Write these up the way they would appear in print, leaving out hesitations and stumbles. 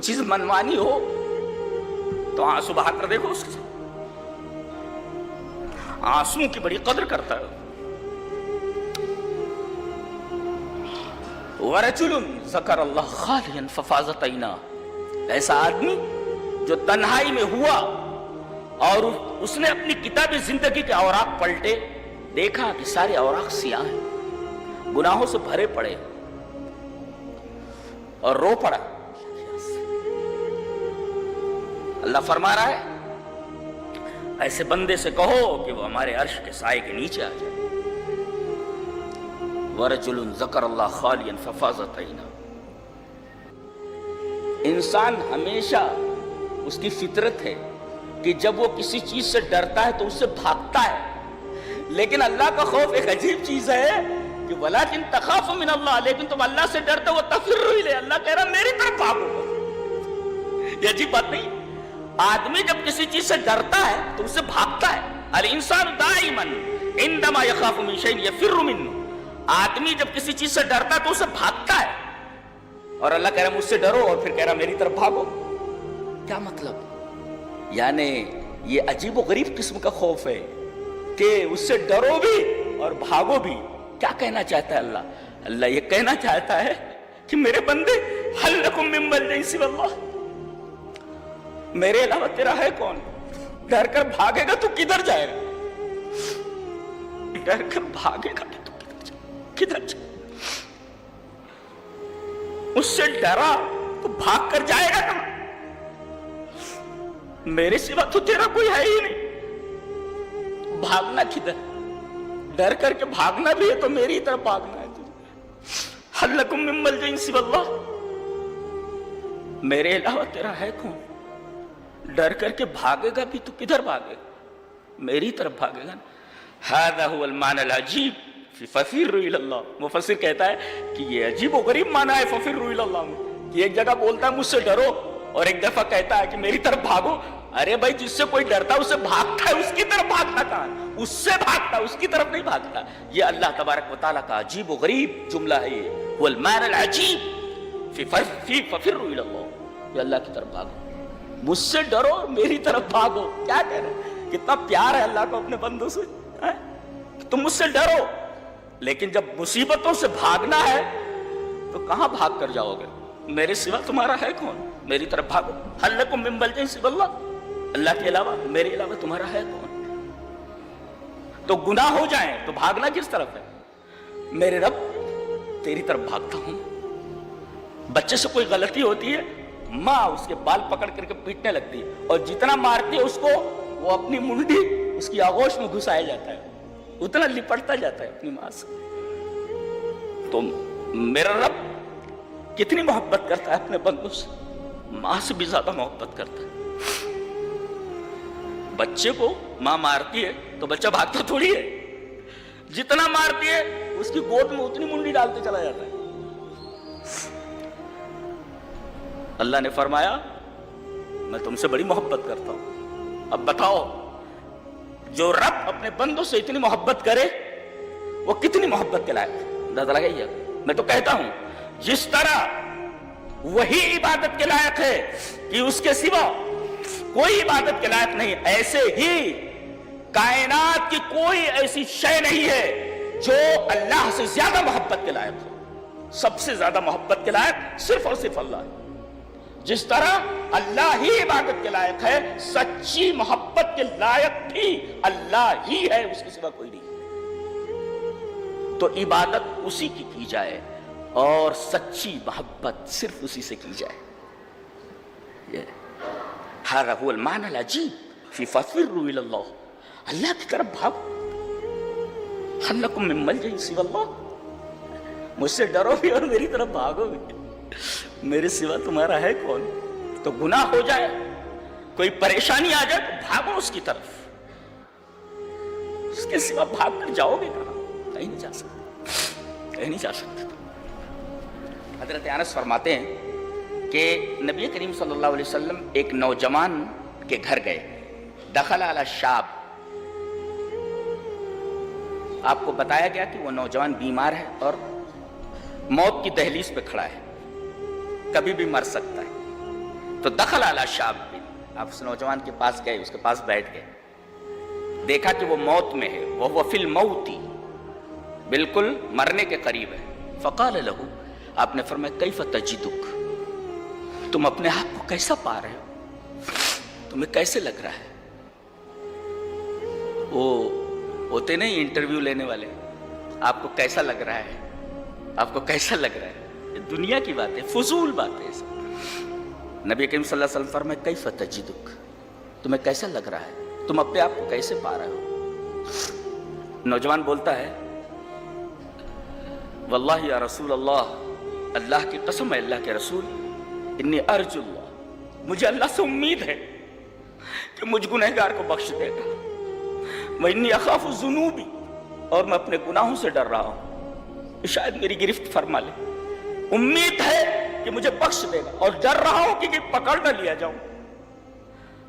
چیز منمانی ہو تو آنسو بہا کر دیکھو اس کے ساتھ. آنسو کی بڑی قدر کرتا ہے. وَرَجُلٌ ذَكَرَ اللَّهَ خَالِيًا فَفَاضَتْ عَيْنَاهُ، ایسا آدمی جو تنہائی میں ہوا اور اس نے اپنی کتاب زندگی کے اوراق پلٹے، دیکھا کہ سارے اوراق سیاہ ہیں، گناہوں سے بھرے پڑے اور رو پڑا. اللہ فرما رہا ہے ایسے بندے سے کہو کہ وہ ہمارے عرش کے سائے کے نیچے آ جائے. وَرَجُلٌ ذَكَرَ اللَّهَ خَالِيًا فَفَاضَتْ عَيْنَاهُ. انسان ہمیشہ اس کی فطرت ہے کہ جب وہ کسی چیز سے ڈرتا ہے تو اس سے بھاگتا ہے. لیکن اللہ کا خوف ایک عجیب چیز ہے کہ وَلَكِنْ تَخَافُ مِنَ اللَّهِ، لیکن تم اللہ سے ڈرتے ہو تَفِرُّ إِلَيْهِ، اللہ کہہ رہا میری طرف بھاگو. یہ عجیب بات نہیں؟ آدمی جب کسی چیز سے ڈرتا ہے تو اس سے بھاگتا ہے. الانسان دائما عندما يخاف من شيء يفر منه، آدمی جب کسی چیز سے ڈرتا ہے تو اسے بھاگتا ہے. اور اللہ کہہ رہا مجھ سے ڈرو اور پھر کہہ رہا میری طرف بھاگو. کیا مطلب؟ یعنی یہ عجیب و غریب قسم کا خوف ہے کہ اس سے ڈرو بھی اور بھاگو بھی. کیا کہنا چاہتا ہے اللہ؟ اللہ یہ کہنا چاہتا ہے کہ میرے بندے هل لكم من ملجأ سوى الله، میرے علاوہ تیرا ہے کون؟ ڈر کر بھاگے گا تو کدھر جائے گا؟ ڈر کر بھاگے گا تو کدھر جائے؟ اس سے ڈرا تو بھاگ کر جائے گا کہاں؟ میرے سوا تو تیرا کوئی ہے ہی نہیں. بھاگنا کدھر؟ ڈر کر کے بھاگنا بھی ہے تو میری طرف بھاگنا ہے. هل لكم من ملجأ سوى الله، میرے علاوہ تیرا ہے کون؟ ڈر کر کے بھاگے گا بھی تو کدھر بھاگے گا؟ میری طرف بھاگے گا. هذا هو المعنى العجيب في ففروا الى الله. مفسر کہتا ہے کہ یہ عجیب و غریب معنی ہے ففروا الى الله میں کہ ایک جگہ بولتا ہے مجھ سے ڈرو اور ایک دفعہ کہتا ہے کہ میری طرف بھاگو. ارے بھائی جس سے کوئی ڈرتا ہے اس سے بھاگتا ہے، اس کی طرف بھاگتا کہاں ہے؟ اس سے بھاگتا، اس کی طرف نہیں بھاگتا. یہ اللہ تبارک و تعالیٰ کا عجیب و غریب جملہ ہے. یہ هو المعنى العجيب في ففروا الى الله، یہ اللہ کی طرف بھاگو، مجھ سے ڈرو اور میری طرف بھاگو. کیا کہہ رہے ہیں؟ کتنا پیار ہے اللہ کو اپنے بندوں سے. تم مجھ سے ڈرو، لیکن جب مصیبتوں سے بھاگنا ہے تو کہاں بھاگ کر جاؤ گے؟ میرے سوا تمہارا ہے کون؟ میری طرف بھاگو. هل لكم من ملجأ سوى الله، اللہ کے علاوہ میرے علاوہ تمہارا ہے کون؟ تو گناہ ہو جائیں تو بھاگنا کس طرف ہے؟ میرے رب تیری طرف بھاگتا ہوں. بچے سے کوئی غلطی ہوتی ہے، ماں اس کے بال پکڑ کر کے پیٹنے لگتی ہے اور جتنا مارتی ہے اس کو وہ اپنی منڈی اس کی آغوش میں گھسایا جاتا ہے، اتنا لپٹتا جاتا ہے اپنی ماں سے. تو میرا رب کتنی محبت کرتا ہے اپنے بندوں سے، ماں سے بھی زیادہ محبت کرتا ہے. بچے کو ماں مارتی ہے تو بچہ بھاگتا تھوڑی ہے، جتنا مارتی ہے اس کی گود میں اتنی منڈی ڈالتے چلا جاتا ہے. اللہ نے فرمایا میں تم سے بڑی محبت کرتا ہوں. اب بتاؤ جو رب اپنے بندوں سے اتنی محبت کرے وہ کتنی محبت کے لائق؟ اندازہ لگائیے. میں تو کہتا ہوں جس طرح وہی عبادت کے لائق ہے کہ اس کے سوا کوئی عبادت کے لائق نہیں، ایسے ہی کائنات کی کوئی ایسی شے نہیں ہے جو اللہ سے زیادہ محبت کے لائق ہو. سب سے زیادہ محبت کے لائق صرف اور صرف اللہ ہے. جس طرح اللہ ہی عبادت کے لائق ہے، سچی محبت کے لائق بھی اللہ ہی ہے، اس کے سوا کوئی نہیں. تو عبادت اسی کی جائے اور سچی محبت صرف اسی سے کی جائے. هذا هو المعنى العجيب في ففروا الى الله، اللہ کی طرف بھاگو. هل لكم من ملجأ سوى الله، مجھ سے ڈرو بھی اور میری طرف بھاگو بھی. میرے سوا تمہارا ہے کون؟ تو گناہ ہو جائے، کوئی پریشانی آ جائے تو بھاگو اس کی طرف. اس کے سوا بھاگ کر جاؤ گے کہاں؟ کہیں نہیں جا سکتے، کہیں نہیں جا سکتے. حضرت انس فرماتے ہیں کہ نبی کریم صلی اللہ علیہ وسلم ایک نوجوان کے گھر گئے. دخل علی شاب، آپ کو بتایا گیا کہ وہ نوجوان بیمار ہے اور موت کی دہلیز پہ کھڑا ہے، کبھی بھی مر سکتا ہے. تو دخل علی شاب، آپ اس نوجوان کے پاس گئے، اس کے پاس بیٹھ گئے، دیکھا کہ وہ موت میں ہے، وہ فی الموت، بالکل مرنے کے قریب ہے۔ فقال لہ، آپ نے فرمایا کیف تجدک، تم اپنے آپ کو کیسا پا رہے ہو، تمہیں کیسے لگ رہا ہے؟ وہ ہوتے نہیں انٹرویو لینے والے، آپ کو کیسا لگ رہا ہے، آپ کو کیسا لگ رہا ہے، یہ دنیا کی بات ہے، فضول بات ہے سب۔ نبی کریم صلی اللہ علیہ وسلم فرمائے کیف تجدک، تمہیں کیسا لگ رہا ہے، تم اپنے آپ کو کیسے پا رہے ہو؟ نوجوان بولتا ہے واللہ یا رسول اللہ، اللہ کی قسم ہے اللہ کے رسول، انی ارجو اللہ، مجھے اللہ سے امید ہے کہ مجھ گنہگار کو بخش دے گا، وانی اخاف الذنوب، اور میں اپنے گناہوں سے ڈر رہا ہوں کہ شاید میری گرفت فرما لے، امید ہے کہ مجھے بخش دے گا، اور ڈر رہا ہوں کہ پکڑ نہ لیا جاؤں۔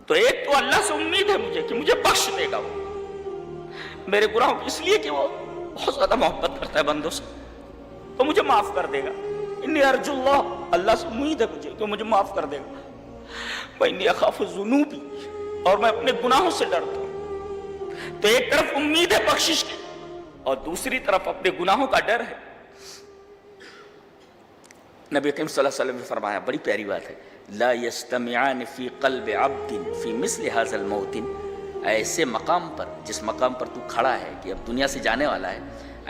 تو ایک تو اللہ سے امید ہے مجھے کہ مجھے بخش دے گا وہ میرے گناہوں کی، اس لیے کہ وہ بہت زیادہ محبت کرتا ہے بندوں سے، تو مجھے معاف کر دے گا۔ انی ارجو اللہ، اللہ سے امید ہے مجھے کہ مجھے معاف کر دے گا۔ وانی اخاف الذنوب، اور میں اپنے گناہوں سے ڈرتا ہوں۔ تو ایک طرف امید ہے بخشش کی، اور دوسری طرف اپنے گناہوں کا ڈر ہے۔ نبی کریم صلی اللہ علیہ وسلم نے فرمایا، بڑی پیاری بات ہے، لا یجتمعان فی قلب عبد فی مثل ھذا الموت، ایسے مقام پر، جس مقام پر تو کھڑا ہے کہ اب دنیا سے جانے والا ہے،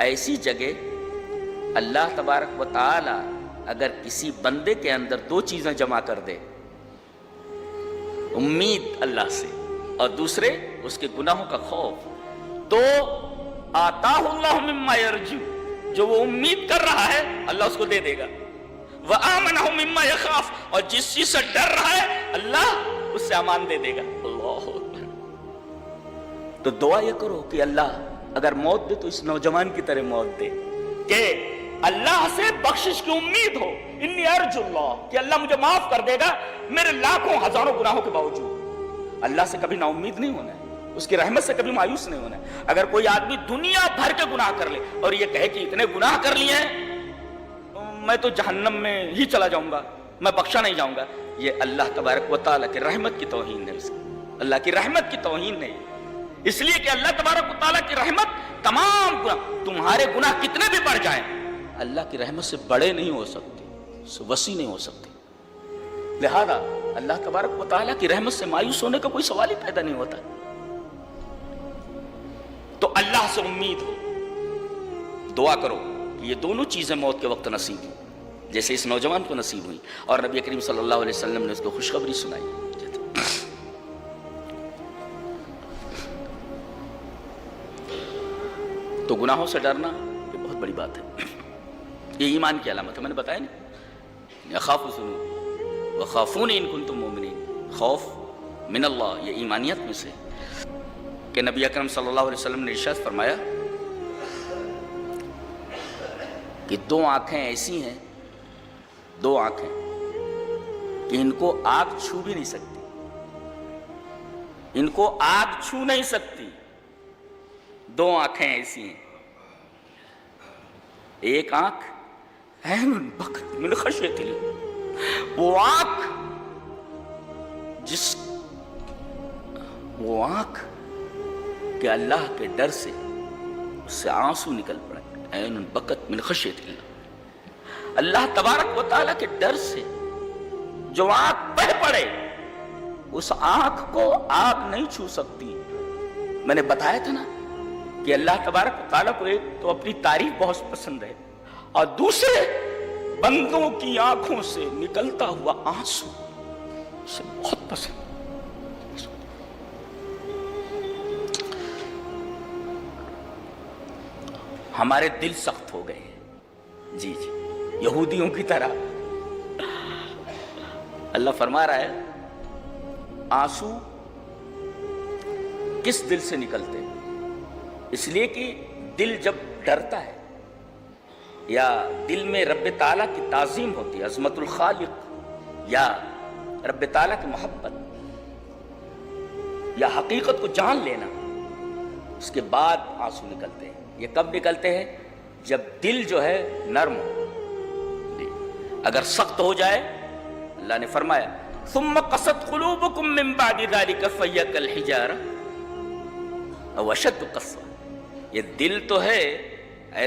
ایسی جگہ اللہ تبارک و تعالی اگر کسی بندے کے اندر دو چیزیں جمع کر دے، امید اللہ سے اور دوسرے اس کے گناہوں کا خوف، تو آتاہ اللہ مما یرجو، جو وہ امید کر رہا ہے اللہ اس کو دے دے گا، وآمنہ مما یخاف، اور جس چیز سے ڈر رہا ہے اللہ اس سے امان دے دے گا۔ اللہ اکبر۔ تو دعا یہ کرو کہ اللہ اگر موت دے تو اس نوجوان کی طرح موت دے، کہ اللہ سے بخشش کی امید ہو، انی ارجو اللہ، کہ اللہ مجھے معاف کر دے گا میرے لاکھوں ہزاروں گناہوں کے باوجود۔ اللہ سے کبھی نا امید نہیں ہونا ہے، اس کی رحمت سے کبھی مایوس نہیں ہونا ہے۔ اگر کوئی آدمی دنیا بھر کے گناہ کر لے اور یہ کہے کہ اتنے گناہ کر لیے ہیں میں تو جہنم میں ہی چلا جاؤں گا، میں بخشا نہیں جاؤں گا، یہ اللہ تبارک و تعالیٰ کی رحمت کی توہین ہے، اس کی اللہ کی رحمت کی توہین نہیں، اس لیے کہ اللہ تبارک و تعالیٰ کی رحمت تمام گناہ، تمہارے گناہ کتنے بھی بڑھ جائیں اللہ کی رحمت سے بڑے نہیں ہو سکتے، وسیع نہیں ہو سکتے۔ لہذا اللہ تبارک و تعالیٰ کی رحمت سے مایوس ہونے کا کوئی سوال ہی پیدا نہیں ہوتا۔ تو اللہ سے امید ہو، دعا کرو کہ یہ دونوں چیزیں موت کے وقت نصیب ہوں، جیسے اس نوجوان کو نصیب ہوئی، اور نبی کریم صلی اللہ علیہ وسلم نے اس کو خوشخبری سنائی۔ تو گناہوں سے ڈرنا یہ بہت بڑی بات ہے، یہ ایمان کی علامت ہے، میں نے بتایا نہیں، اخاف الذنوب وخافونی ان کنتم مؤمنین، خوف من اللہ، یہ ایمانیت میں سے کہ نبی اکرم صلی اللہ علیہ وسلم نے ارشاد فرمایا کہ دو آنکھیں ایسی ہیں، دو آنکھیں کہ ان کو آگ چھو بھی نہیں سکتی، ان کو آگ چھو نہیں سکتی، دو آنکھیں ایسی ہیں، ایک آنکھ عین بکت من خشیت اللہ، وہ آنکھ کہ اللہ کے ڈر سے اس سے آنسو نکل پڑے، عین بکت من خشیت اللہ، اللہ تبارک و تعالیٰ کے ڈر سے جو آنکھ بہہ پڑے، اس آنکھ کو آگ نہیں چھو سکتی۔ میں نے بتایا تھا نا کہ اللہ تبارک و تعالیٰ کو ایک تو اپنی تعریف بہت پسند ہے، اور دوسرے بندوں کی آنکھوں سے نکلتا ہوا آنسو اسے بہت پسند۔ ہمارے دل سخت ہو گئے ہیں، جی جی، یہودیوں کی طرح۔ اللہ فرما رہا ہے آنسو کس دل سے نکلتے ہیں؟ اس لیے کہ دل جب ڈرتا ہے یا دل میں رب تعالیٰ کی تعظیم ہوتی ہے، عظمت الخالق یا رب تعالیٰ کی محبت یا حقیقت کو جان لینا، اس کے بعد آنسو نکلتے ہیں۔ یہ کب نکلتے ہیں؟ جب دل جو ہے نرم ہو۔ اگر سخت ہو جائے، اللہ نے فرمایا ثم قست قلوبكم من بعد ذلك فهي كالحجارة أو أشد قسوة. یہ دل تو ہے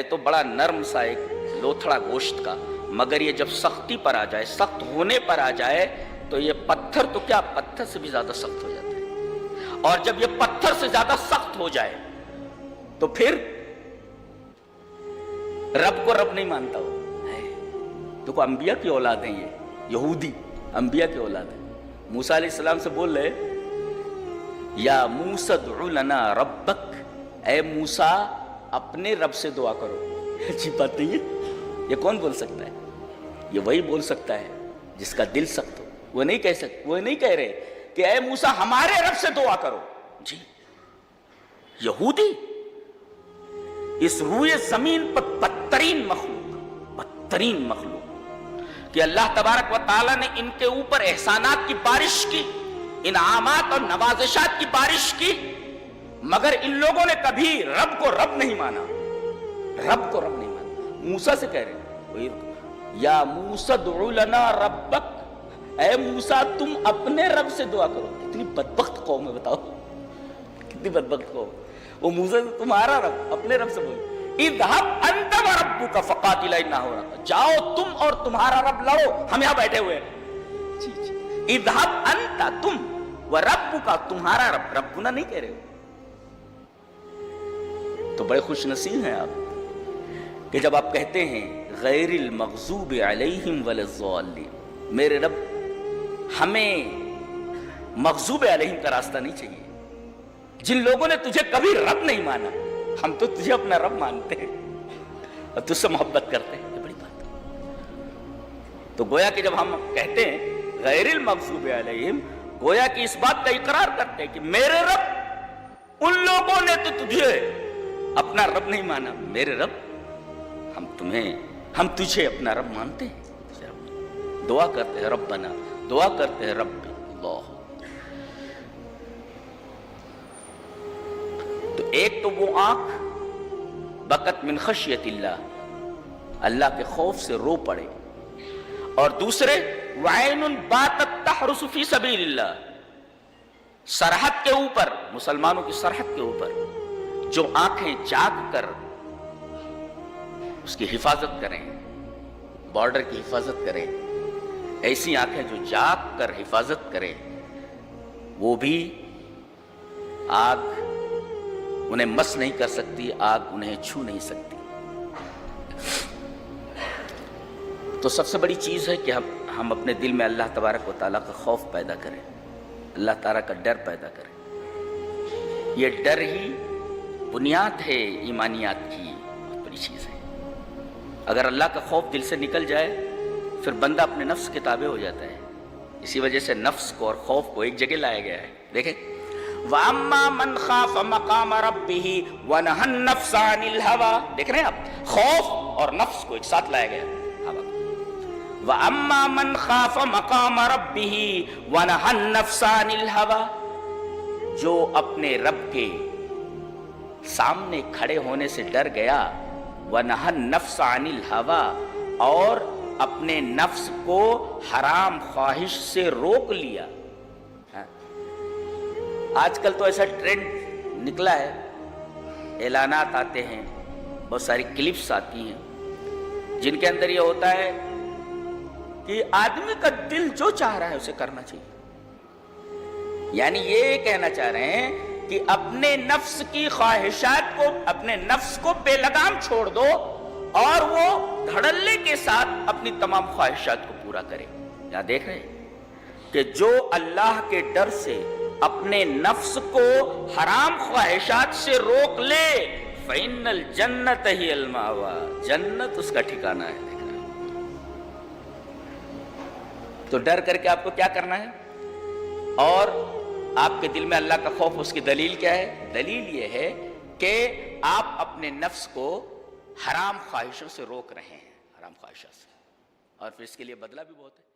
تو بڑا نرم سا ایک لوتھڑا گوشت کا، مگر یہ جب سختی پر آ جائے، سخت ہونے پر آ جائے تو یہ پتھر تو کیا، پتھر سے بھی زیادہ سخت ہو جاتا ہے. اور جب یہ پتھر سے زیادہ سخت ہو جائے تو پھر رب کو رب نہیں مانتا ہو. دیکھو انبیاء کی اولاد ہیں، یہ یہودی انبیاء کی اولاد ہیں. موسیٰ علیہ السلام سے بول رہے یا موسیٰ ادع لنا ربک، اے موسیٰ اپنے رب سے دعا کرو. اچھی بات نہیں ہے؟ یہ کون بول سکتا ہے؟ یہ وہی بول سکتا ہے جس کا دل سخت ہو. وہ نہیں کہہ سکتے، وہ نہیں کہہ رہے کہ اے موسیٰ ہمارے رب سے دعا کرو. جی یہودی اس روئے زمین پر بدترین مخلوق کہ اللہ تبارک و تعالیٰ نے ان کے اوپر احسانات کی بارش کی، انعامات اور نوازشات کی بارش کی، مگر ان لوگوں نے کبھی رب کو رب نہیں مانا. رب کو رب نہیں مانا. موسیٰ سے کہہ رہے ہیں یا موسیٰ ادع لنا ربک، اے موسیٰ تم اپنے رب سے دعا کرو. کتنی بدبخت قوم ہے، بتاؤ کتنی بدبخت قوم. وہ موسیٰ تمہارا رب اپنے رب سے بولے اذهب انت وربک فقاتلا انا هنا، جاؤ تم اور تمہارا رب لڑو، ہم یہاں بیٹھے ہوئے ہیں. اذهب انت، تم، وربک، تمہارا رب. ربنا نہیں کہہ رہے ہو. تو بڑے خوش نصیب ہیں آپ کہ جب آپ کہتے ہیں غیر المغضوب علیہم ولا الضالین، میرے رب ہمیں مغضوب علیہم کا راستہ نہیں چاہیے. جن لوگوں نے تجھے کبھی رب نہیں مانا، ہم تو تجھے اپنا رب مانتے ہیں اور تجھ سے محبت کرتے ہیں. یہ بڑی بات ہے. تو گویا کہ جب ہم کہتے ہیں غیر المغضوب علیہم، گویا کہ اس بات کا اقرار کرتے ہیں کہ میرے رب، ان لوگوں نے تو تجھے اپنا رب نہیں مانا، میرے رب ہم تجھے اپنا رب مانتے ہیں. دعا کرتے ہیں ربنا، دعا کرتے ہیں رب اللہ. تو ایک تو وہ آنکھ بکت من خشیت اللہ، اللہ کے خوف سے رو پڑے، اور دوسرے وعین باتت تحرس فی سبیل اللہ، سرحد کے اوپر، مسلمانوں کی سرحد کے اوپر جو آنکھیں جاگ کر اس کی حفاظت کریں، بارڈر کی حفاظت کریں، ایسی آنکھیں جو جاگ کر حفاظت کریں، وہ بھی آگ انہیں مس نہیں کر سکتی، آگ انہیں چھو نہیں سکتی. تو سب سے بڑی چیز ہے کہ ہم اپنے دل میں اللہ تبارک و تعالیٰ کا خوف پیدا کریں، اللہ تعالیٰ کا ڈر پیدا کریں. یہ ڈر ہی بنیاد ہے ایمانیات کی، بہت بڑی چیز ہے. اگر اللہ کا خوف دل سے نکل جائے پھر بندہ اپنے نفس کے تابع ہو جاتا ہے. اسی وجہ سے نفس کو اور خوف کو ایک جگہ لایا گیا ہے. دیکھیں وَأَمَّا مَنْ خَافَ مَقَامَ رَبِّهِ وَنَهَى النَّفْسَ عَنِ الْهَوَىٰ، دیکھ رہے ہیں آپ، خوف اور نفس کو ایک ساتھ لایا گیا. وَأَمَّا مَنْ خَافَ مَقَامَ رَبِّهِ وَنَهَى النَّفْسَ عَنِ الْهَوَىٰ، جو اپنے رب کے سامنے کھڑے ہونے سے ڈر گیا، وَنَهَى النَّفْسَ عَنِ الْهَوَىٰ، اور اپنے نفس کو حرام خواہش سے روک لیا. آج کل تو ایسا ٹرینڈ نکلا ہے، اعلانات آتے ہیں، بہت ساری کلپس آتی ہیں جن کے اندر یہ ہوتا ہے کہ آدمی کا دل جو چاہ رہا ہے اسے کرنا چاہیے. یعنی یہ کہنا چاہ رہے ہیں کہ اپنے نفس کی خواہشات کو، اپنے نفس کو بے لگام چھوڑ دو اور وہ دھڑلے کے ساتھ اپنی تمام خواہشات کو پورا کرے. یہاں دیکھ رہے ہیں کہ جو اللہ کے ڈر سے اپنے نفس کو حرام خواہشات سے روک لے، فَإِنَّ الْجَنَّةَ هِيَ الْمَأْوَىٰ، جنت اس کا ٹھکانہ ہے. تو ڈر کر کے آپ کو کیا کرنا ہے؟ اور آپ کے دل میں اللہ کا خوف، اس کی دلیل کیا ہے؟ دلیل یہ ہے کہ آپ اپنے نفس کو حرام خواہشوں سے روک رہے ہیں، حرام خواہشات سے، اور پھر اس کے لیے بدلہ بھی بہت ہے.